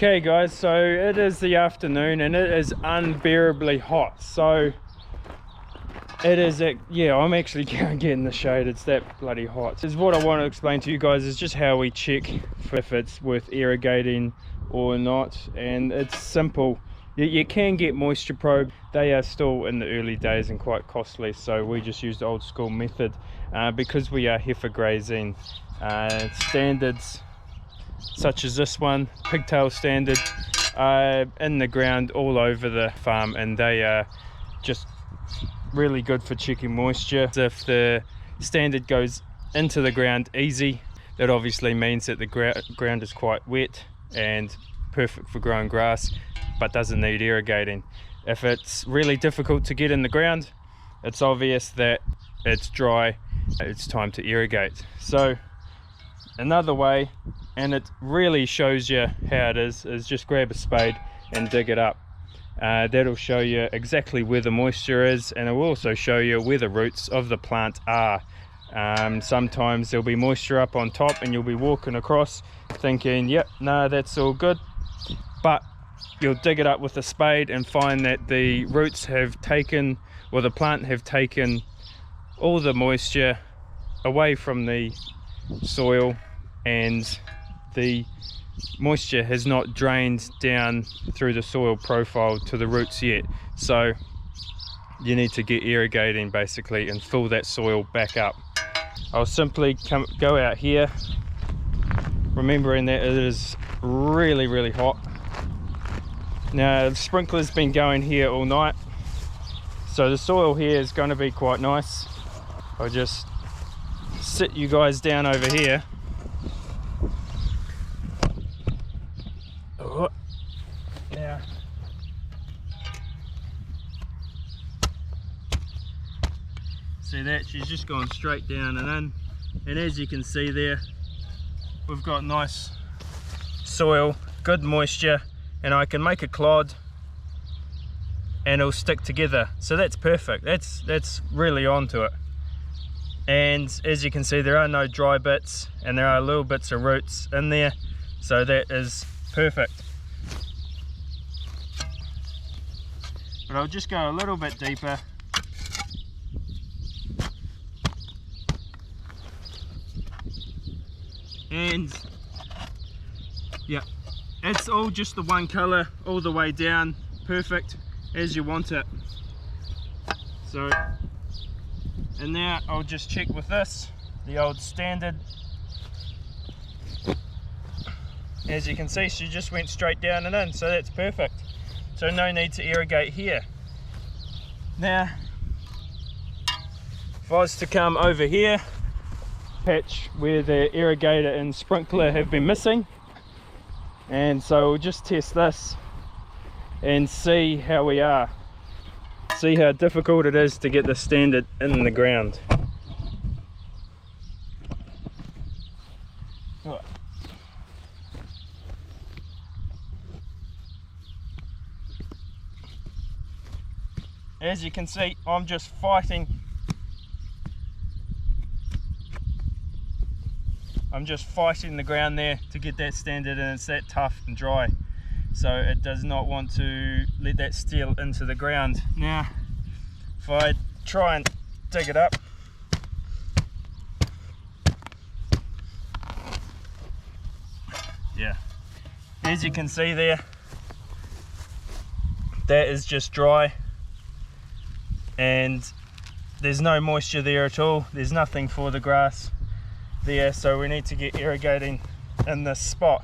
Okay guys, so it is the afternoon and it is unbearably hot. So it is, yeah, I'm actually going to get in the shade. It's that bloody hot. This is what I want to explain to you guys, is just how we check if it's worth irrigating or not. And it's simple. You can get moisture probe. They are still in the early days and quite costly, so we just use the old school method because we are heifer grazing. Standards such as this one, pigtail standard, in the ground all over the farm, and they are just really good for checking moisture. If the standard goes into the ground easy, that obviously means that the ground is quite wet and perfect for growing grass, but doesn't need irrigating. If it's really difficult to get in the ground, it's obvious that it's dry, it's time to irrigate. So another way, and it really shows you how it is just grab a spade and dig it up. That'll show you exactly where the moisture is, and it will also show you where the roots of the plant are. Sometimes there'll be moisture up on top and you'll be walking across thinking, yep, no, that's all good, but you'll dig it up with a spade and find that the roots have taken, or the plant have taken, all the moisture away from the soil, and the moisture has not drained down through the soil profile to the roots yet. So you need to get irrigating basically and fill that soil back up. I'll simply go out here, remembering that it is really hot. Now the sprinkler's been going here all night, so the soil here is going to be quite nice. I'll just sit you guys down over here. Oh, now see that she's just gone straight down and in, and as you can see there, we've got nice soil, good moisture, and I can make a clod and it'll stick together. So that's perfect. That's really onto it. And as you can see, there are no dry bits and there are little bits of roots in there, so that is perfect. But I'll just go a little bit deeper. And yeah, it's all just the one color all the way down, perfect as you want it. So, and now I'll just check with this, the old standard. As you can see, she just went straight down and in, so that's perfect. So no need to irrigate here. Now, if I was to come over here, patch where the irrigator and sprinkler have been missing, and so we'll just test this and see how we are. See how difficult it is to get the standard in the ground. As you can see, I'm just fighting. I'm just fighting the ground there to get that standard, and it's that tough and dry. So it does not want to let that steel into the ground. Now, if I try and dig it up, yeah, as you can see there, that is just dry, and there's no moisture there at all. There's nothing for the grass there, so we need to get irrigating in this spot.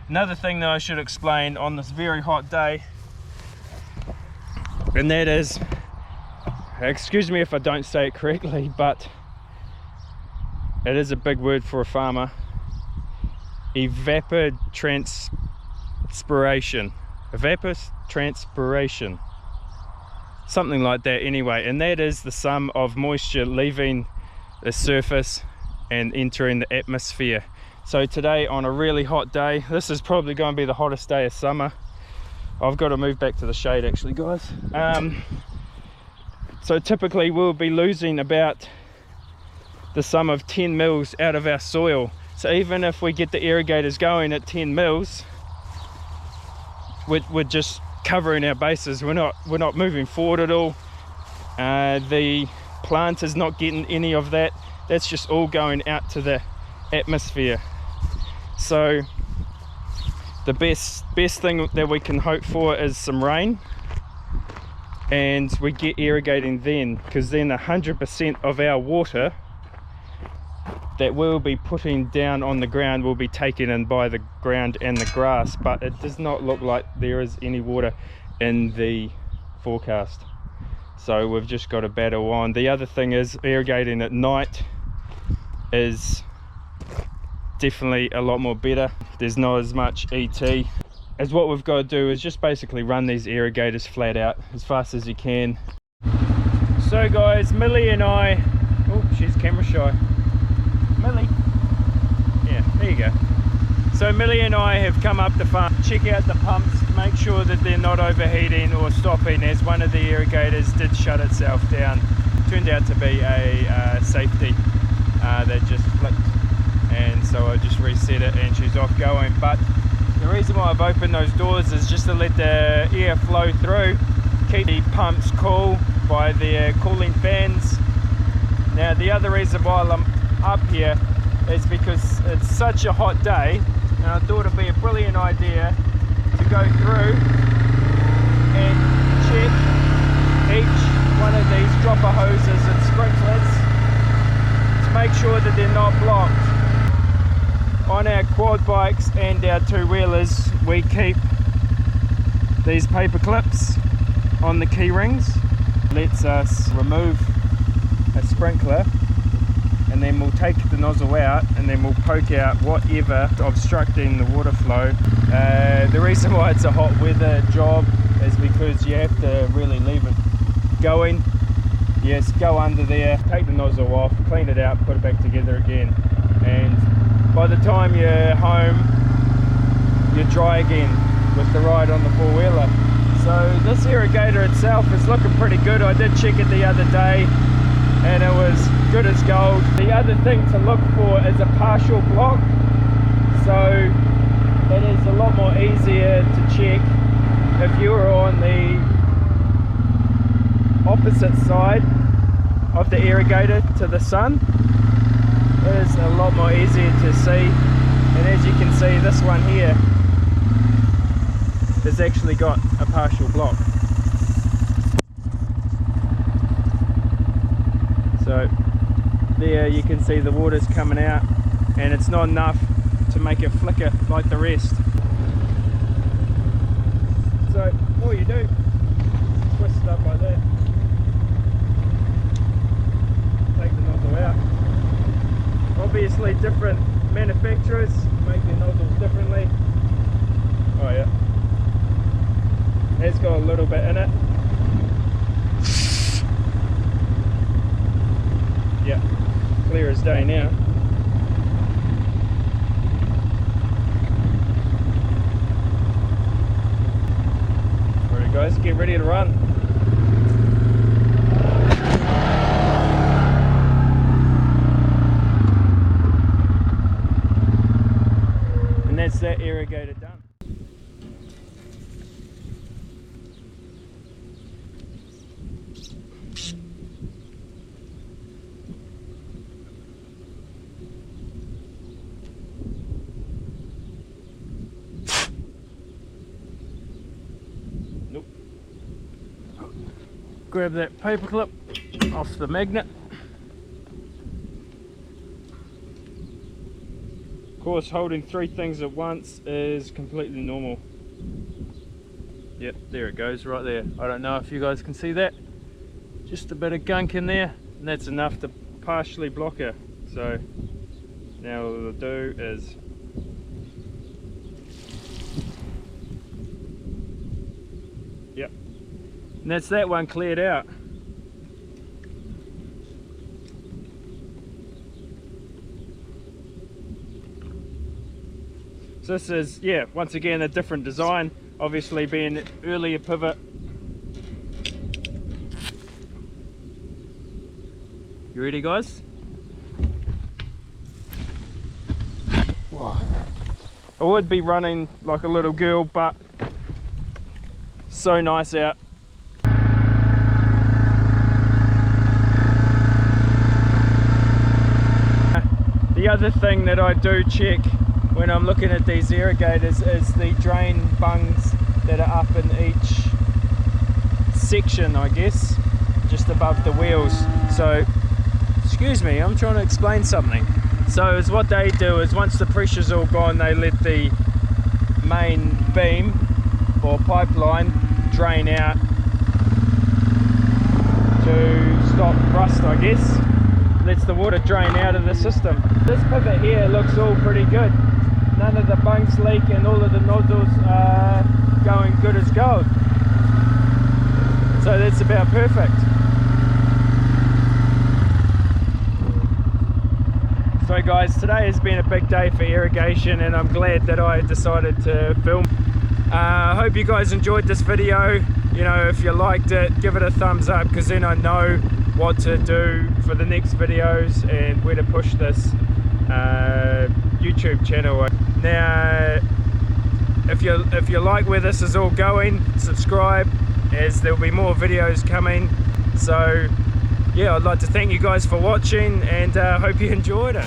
Another thing that I should explain on this very hot day, and that is, excuse me if I don't say it correctly, but it is a big word for a farmer, evapotranspiration, something like that anyway, and that is the sum of moisture leaving the surface and entering the atmosphere. So today, on a really hot day, this is probably going to be the hottest day of summer. I've got to move back to the shade actually, guys. So typically we'll be losing about the sum of 10 mils out of our soil. So even if we get the irrigators going at 10 mils, we're just covering our bases. We're not moving forward at all. The plant is not getting any of that. That's just all going out to the atmosphere. So the best thing that we can hope for is some rain, and we get irrigating then, because then 100% of our water that we'll be putting down on the ground will be taken in by the ground and the grass. But it does not look like there is any water in the forecast, so we've just got to battle on. The other thing is, irrigating at night is definitely a lot more better. There's not as much ET. As what we've got to do is just basically run these irrigators flat out as fast as you can. So guys, Millie and I, oh, she's camera shy. Millie, yeah, there you go. So Millie and I have come up the farm, check out the pumps, make sure that they're not overheating or stopping, as one of the irrigators did shut itself down. Turned out to be a safety that just flicked, and so I just reset it and she's off going. But the reason why I've opened those doors is just to let the air flow through, keep the pumps cool by their cooling fans. Now the other reason why I'm up here is because it's such a hot day, and I thought it'd be a brilliant idea to go through and check each one of these dropper hoses and sprinklers to make sure that they're not blocked. On our quad bikes and our two-wheelers, we keep these paper clips on the key rings. Lets us remove a sprinkler, and then we'll take the nozzle out, and then we'll poke out whatever obstructing the water flow. The reason why it's a hot weather job is because you have to really leave it going. Yes, go under there, take the nozzle off, clean it out, put it back together again, and by the time you're home, you're dry again with the ride on the four-wheeler. So this irrigator itself is looking pretty good. I did check it the other day and it was good as gold. The other thing to look for is a partial block. So it is a lot more easier to check if you're on the opposite side of the irrigator to the sun. It is a lot more easier to see, and as you can see, this one here has actually got a partial block. So there you can see the water's coming out, and it's not enough to make it flicker like the rest. So all you do, twist it up like that, take the nozzle out. Obviously different manufacturers make their nozzles differently. Oh yeah, it's got a little bit in it. Yeah, clear as day now. Alright guys, get ready to run. And that's that irrigator done. Nope. Grab that paper clip off the magnet. Of course, holding three things at once is completely normal. Yep, there it goes right there. I don't know if you guys can see that. Just a bit of gunk in there, and that's enough to partially block her. So now what we'll do is yep, and that's that one cleared out. So this is, yeah, once again a different design, obviously being earlier pivot. You ready guys? Whoa. I would be running like a little girl, but so nice out. The other thing that I do check when I'm looking at these irrigators is the drain bungs that are up in each section, I guess, just above the wheels. So, excuse me, I'm trying to explain something. So is what they do is once the pressure's all gone, they let the main beam or pipeline drain out to stop rust, I guess. Lets the water drain out of the system. This pivot here looks all pretty good. None of the bungs leak and all of the nozzles are going good as gold. So that's about perfect. So guys, today has been a big day for irrigation and I'm glad that I decided to film. I hope you guys enjoyed this video. You know, if you liked it, give it a thumbs up, because then I know what to do for the next videos and where to push this YouTube channel. Now, if you like where this is all going, subscribe, as there'll be more videos coming. So yeah, I'd like to thank you guys for watching and hope you enjoyed it.